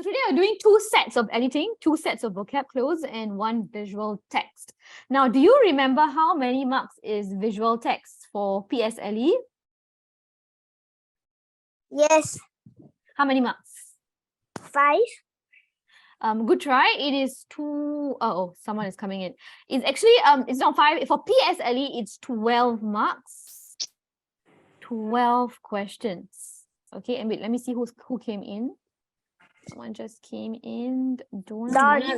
today we're doing two sets of editing, two sets of vocab close and one visual text. Now, do you remember how many marks is visual text for PSLE? Yes, How many marks? 5. Good try. It is two. Oh, someone is coming in. It's actually it's not 5. For PSLE, it's 12 marks. 12 questions. Okay, and wait, let me see who came in. Someone just came in. Don't know.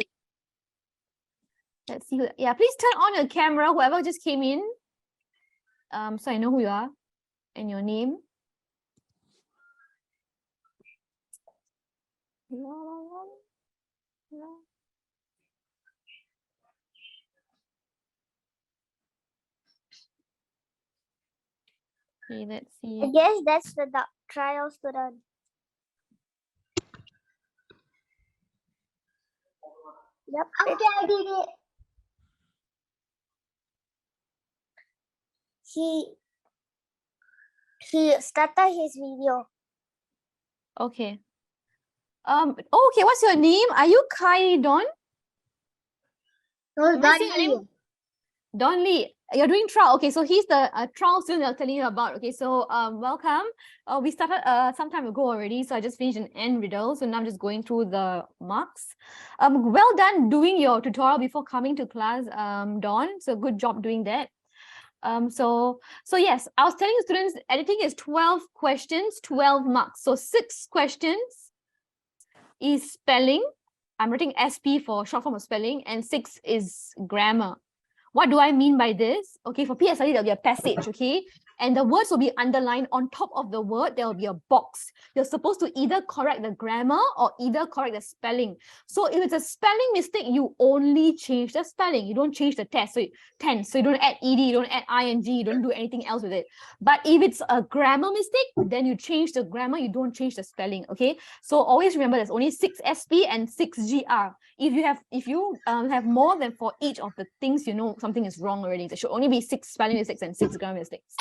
Let's see. Yeah, please turn on your camera. Whoever just came in. So I know who you are and your name. Okay, let's see. I guess that's the trial student. Yep. Okay, I did it. He started his video. Okay. Okay, what's your name? Are you Kai Don? No, Am I saying your name? Don Lee. You're doing trial. Okay, so he's the trial student I'm telling you about. Okay, so welcome. We started some time ago already, so I just finished an end riddle. So now I'm just going through the marks. Well done doing your tutorial before coming to class, Don. So good job doing that. So yes, I was telling students editing is 12 questions, 12 marks. So 6 questions is spelling. I'm writing SP for short form of spelling, and 6 is grammar. What do I mean by this? Okay, for PSLE, there'll be a passage, okay? And the words will be underlined. On top of the word, there will be a box. You're supposed to either correct the grammar or either correct the spelling. So if it's a spelling mistake, you only change the spelling. You don't change the tense. So you don't add ed, you don't add ing, you don't do anything else with it. But if it's a grammar mistake, then you change the grammar, you don't change the spelling, okay? So always remember there's only 6 SP and 6 GR. If you have more than for each of the things, you know something is wrong already. There should only be 6 spelling mistakes and 6 grammar mistakes.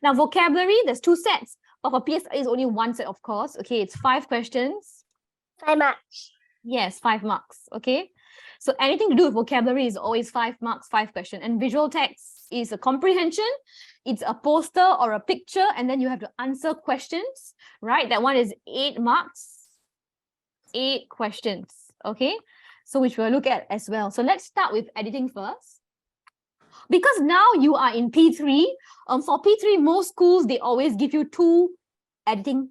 Now, vocabulary, there's 2 sets, but for PSLE, it's only 1 set, of course. Okay, it's 5 questions. 5 marks. Yes, 5 marks. Okay, so anything to do with vocabulary is always 5 marks, 5 questions. And visual text is a comprehension. It's a poster or a picture, and then you have to answer questions, right? That one is 8 marks, 8 questions. Okay, so which we'll look at as well. So let's start with editing first. Because now you are in P3, for P3, most schools, they always give you 2 editing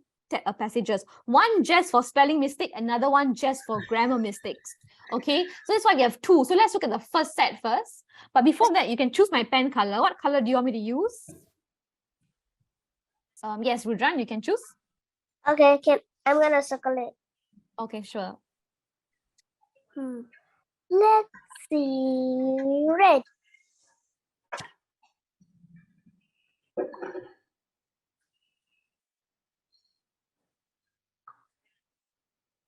passages. One just for spelling mistake, another one just for grammar mistakes. Okay, so that's why we have 2. So let's look at the first set first. But before that, you can choose my pen color. What color do you want me to use? Yes, Rudran, you can choose. Okay, I'm gonna circle it. Okay, sure. Let's see. Red.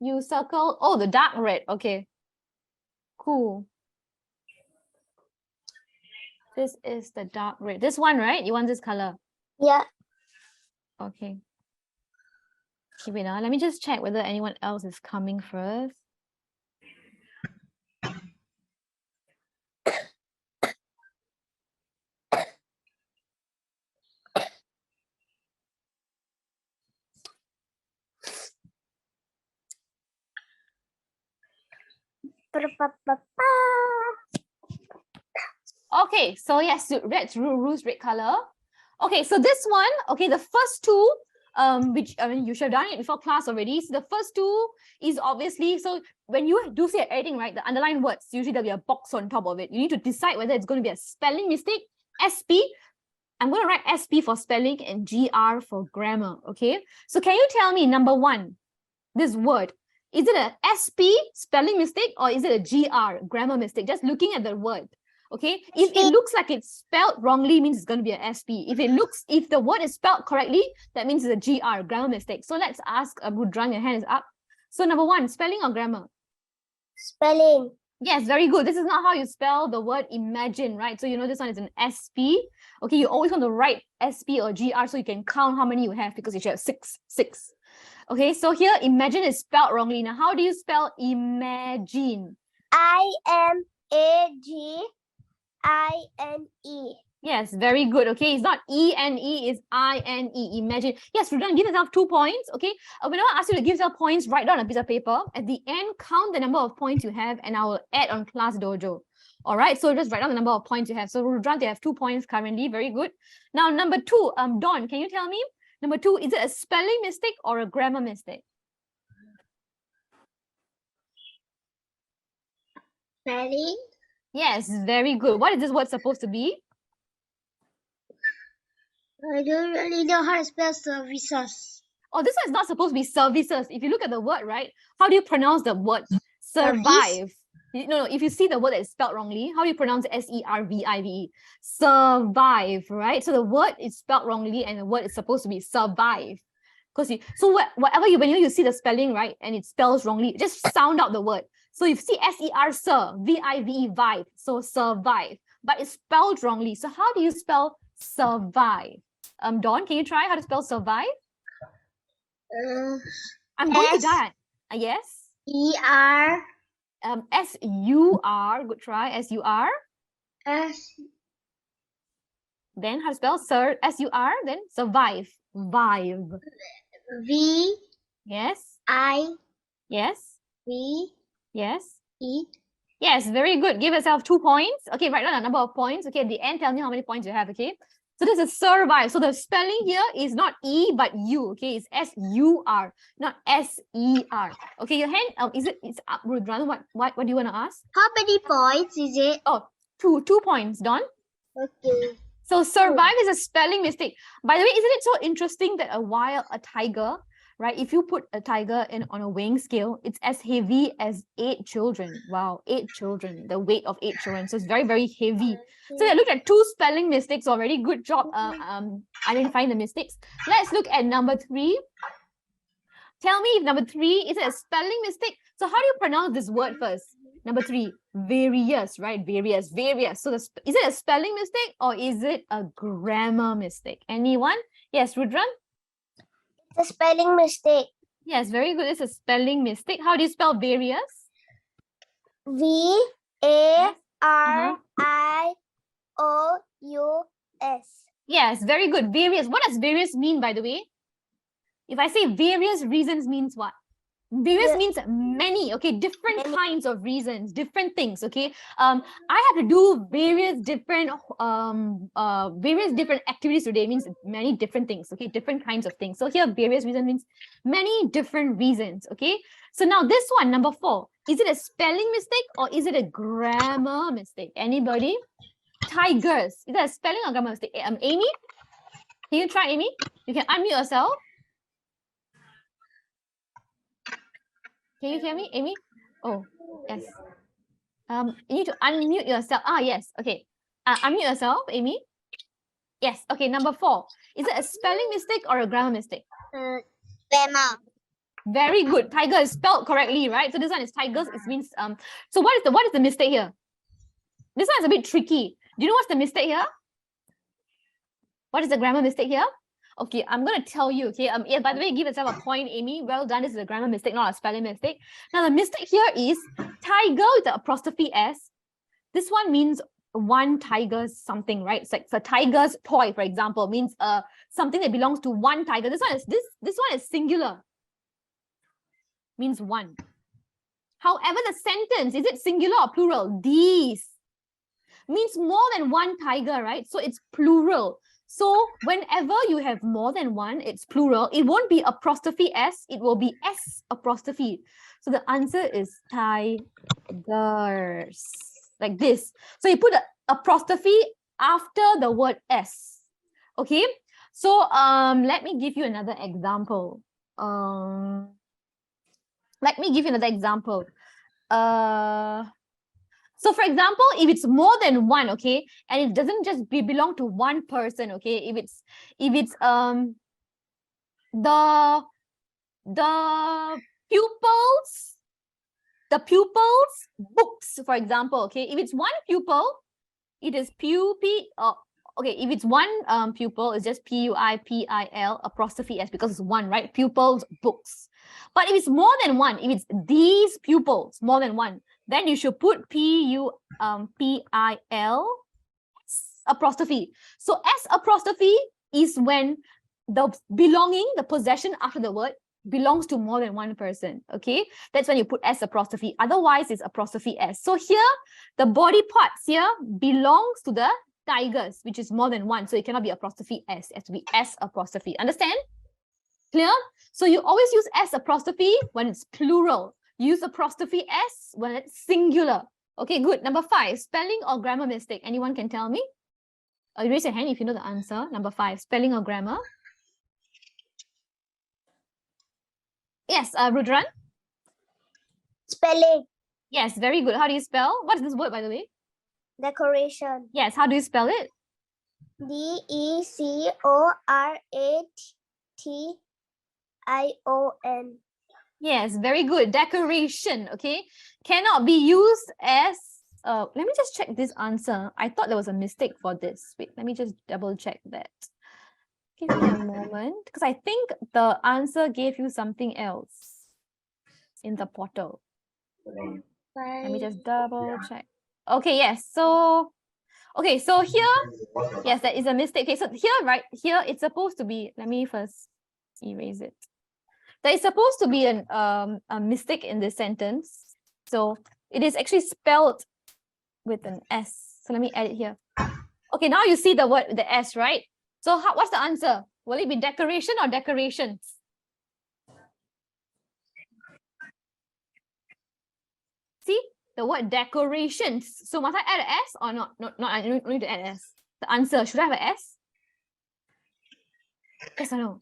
You circle, oh, the dark red. Okay, cool. This is the dark red. This one, right? You want this color? Yeah. Okay. Okay, wait now. Let me just check whether anyone else is coming first. Okay, so yes, let's use red color. Okay, so this one, okay, the first 2, which I mean you should have done it before class already. So the first 2 is obviously, so when you do say editing, right, the underlined words, usually there'll be a box on top of it. You need to decide whether it's going to be a spelling mistake, SP. I'm going to write SP for spelling and GR for grammar. Okay, so can you tell me, number 1, this word, is it a SP spelling mistake or is it a GR grammar mistake? Just looking at the word. Okay, if it looks like it's spelled wrongly, means it's going to be an SP. If the word is spelled correctly, that means it's a GR, grammar mistake. So let's ask Rudran, your hand is up. So number 1, spelling or grammar? Spelling. Yes, very good. This is not how you spell the word imagine, right? So you know this one is an SP. Okay, you always want to write SP or GR so you can count how many you have because you should have 6. Okay, so here imagine is spelled wrongly. Now, how do you spell imagine? IMAGINE. Yes, very good. Okay, it's not E-N-E, it's I-N-E. Imagine. Yes, Rudan, give yourself 2 points. Okay, whenever I ask you to give yourself points, write down on a piece of paper. At the end, count the number of points you have, and I will add on Class Dojo. All right, so just write down the number of points you have. So Rudan, they have 2 points currently. Very good. Now, number 2, Dawn, can you tell me? Number 2, is it a spelling mistake or a grammar mistake? Spelling. Yes, very good. What is this word supposed to be? I don't really know how to spell services. Oh, this one is not supposed to be services. If you look at the word, right? How do you pronounce the word survive? No, if you see the word that is spelled wrongly, how do you pronounce S-E-R-V-I-V-E? Survive, right? So the word is spelled wrongly and the word is supposed to be survive. Because whatever when you see the spelling, right, and it spells wrongly, just sound out the word. So you see S-E-R, sir, V-I-V-E, vive. So survive. But it's spelled wrongly. So how do you spell survive? Dawn, can you try how to spell survive? I'm going to die. Yes. E-R. S-U-R. Good try. S-U-R. S. Then how to spell S-U-R. Then survive. Vive. V. Yes. I. Yes. V. Yes. E. Yes. Very good. Give yourself 2 points. Okay. Write down a number of points. Okay. At the end, tell me how many points you have. Okay. So this is survive. So the spelling here is not E but U. Okay, it's S-U-R, not S-E-R. Okay, your hand it's up, Rudran. What do you want to ask? How many points is it? Oh, 2 points, Don. Okay. So survive is a spelling mistake. By the way, isn't it so interesting that a tiger, right? If you put a tiger on a weighing scale, it's as heavy as 8 children. Wow, 8 children, the weight of 8 children. So it's very, very heavy. So I looked at 2 spelling mistakes already. Good job identifying the mistakes. Let's look at number 3. Tell me if number 3 is it a spelling mistake. So how do you pronounce this word first? Number 3, various, right? Various. So is it a spelling mistake or is it a grammar mistake? Anyone? Yes, Rudran? It's a spelling mistake. Yes, very good. It's a spelling mistake. How do you spell various? V-A-R-I-O-U-S. Yes, very good. Various. What does various mean, by the way? If I say various reasons means what? Various means many, okay, different kinds of reasons, different things, okay. I have to do various different activities today. Means many different things, okay, different kinds of things. So here various reasons means many different reasons, okay. So now this one, number 4, is it a spelling mistake or is it a grammar mistake? Anybody? Tigers, is that a spelling or grammar mistake? Amy, can you try? Amy, you can unmute yourself. Can you hear me, Amy? Oh, yes. You need to unmute yourself. Yes. Okay. Unmute yourself, Amy. Yes. Okay. Number 4. Is it a spelling mistake or a grammar mistake? Grammar. Very good. Tiger is spelled correctly, right? So this one is tigers. It means So what is the mistake here? This one is a bit tricky. Do you know what's the mistake here? What is the grammar mistake here? Okay, I'm going to tell you, okay? Yeah, by the way, give yourself a point, Amy. Well done. This is a grammar mistake, not a spelling mistake. Now, the mistake here is tiger with the apostrophe S. This one means one tiger's something, right? It's like a tiger's toy, for example, means something that belongs to one tiger. This one is singular. Means one. However, the sentence, is it singular or plural? These means more than one tiger, right? So it's plural. So whenever you have more than one, it's plural. It won't be apostrophe S, it will be S apostrophe. So the answer is tigers, like this. So you put an apostrophe after the word S. Okay. So let me give you another example. So for example, if it's more than one, okay, and it doesn't just belong to one person, okay, if it's the pupils books, for example, okay, if it's one pupil, it is pupil okay, if it's one pupil, it's just P-U-I-P-I-L apostrophe S because it's one, right? Pupils, books. But if it's more than one, if it's these pupils, more than one, then you should put P-U-P-I-L apostrophe. So S apostrophe is when the belonging, the possession after the word belongs to more than one person. Okay, that's when you put S apostrophe. Otherwise, it's apostrophe S. So here, the body parts here belongs to the tigers, which is more than one. So it cannot be apostrophe S. It has to be S apostrophe. Understand? Clear? So you always use S apostrophe when it's plural. Use apostrophe S when it's singular. Okay, good. Number 5, spelling or grammar mistake. Anyone can tell me? Raise your hand if you know the answer. Number 5, spelling or grammar. Yes, Rudran? Spelling. Yes, very good. How do you spell? What is this word, by the way? Decoration. Yes, how do you spell it? D-E-C-O-R-A-T-I-O-N. Yes, very good. Decoration, okay? Cannot be used as... let me just check this answer. I thought there was a mistake for this. Wait, let me just double check that. Give me a moment, because I think the answer gave you something else in the portal. Let me just double check. Okay, yes. So, okay, so here, yes, that is a mistake. Okay, so here, right, here it's supposed to be, let me first erase it. There is supposed to be a mistake in this sentence. So it is actually spelled with an S. So let me add it here. Okay, now you see the word, the S, right? So what's the answer? Will it be decoration or decorations? See, the word decorations. So must I add an S or not? No, I don't need to add an S. The answer, should I have an S? Yes or no?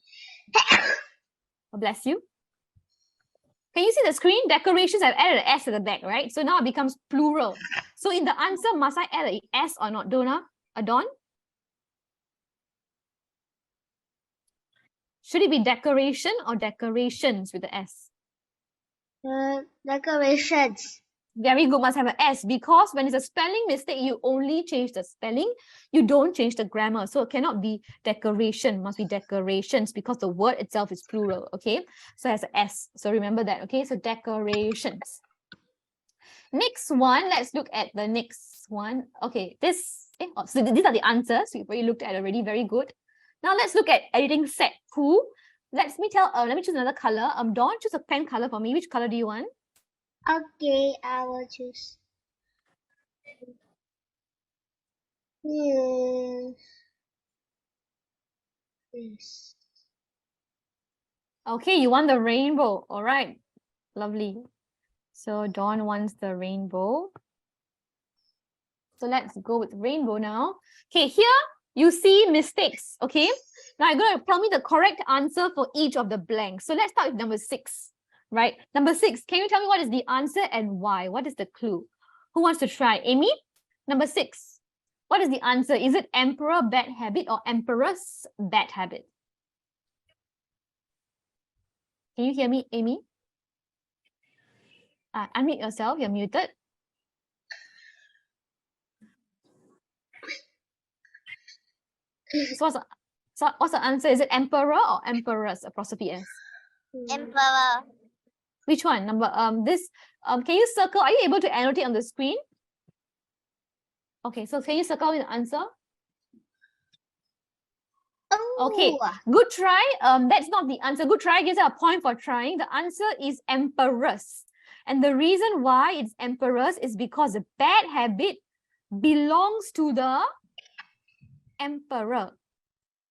Oh, bless you. Can you see the screen? Decorations, I've added an S at the back, right? So now it becomes plural. So in the answer, must I add an S or not, Donna? Adon? Should it be decoration or decorations with the S? Decorations. Very good, must have an S, because when it's a spelling mistake, you only change the spelling, you don't change the grammar. So it cannot be decoration, must be decorations, because the word itself is plural, okay? So it has an S, so remember that, okay? So decorations. Next one, let's look at the next one. Okay, so these are the answers we've already looked at already, very good. Now let's look at editing set. Cool. Let me choose another color. Dawn, choose a pen color for me. Which color do you want? Okay, I will choose. Yes. Okay, you want the rainbow. All right, lovely. So Dawn wants the rainbow. So let's go with rainbow now. Okay, here you see mistakes. Okay, now you're going to tell me the correct answer for each of the blanks. So let's start with number 6, right? Number 6, can you tell me what is the answer and why? What is the clue? Who wants to try? Amy? Number 6, what is the answer? Is it emperor bad habit or emperor's bad habit? Can you hear me, Amy? Unmute yourself, you're muted. So what's the answer? Is it emperor or emperor's apostrophe S? Emperor. Which one? Number can you circle? Are you able to annotate on the screen? Okay, so can you circle in the answer? Oh. Okay, good try. That's not the answer. Good try. Gives a point for trying. The answer is emperor's. And the reason why it's emperor's is because the bad habit belongs to the emperor.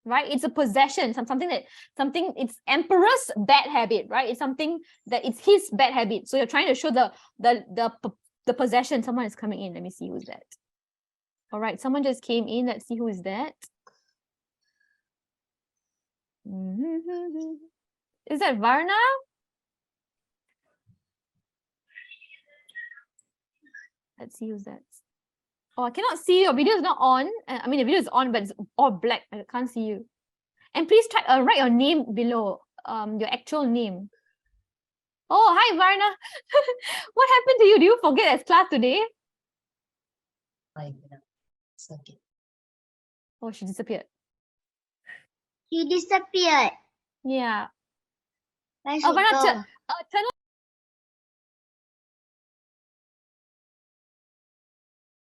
Right? It's a possession, it's emperor's bad habit, right? It's something that it's his bad habit. So you're trying to show the possession. Someone is coming in. Let me see who's that. All right, someone just came in. Let's see who is that. Is that Varna? Let's see who's that. Oh, I cannot see. Your video is not on. I mean, the video is on, but it's all black. I can't see you. And please try write your name below. Your actual name. Oh, hi, Varna. What happened to you? Do you forget as class today? Oh, she disappeared. She disappeared. Yeah. Where she Varna, go? turn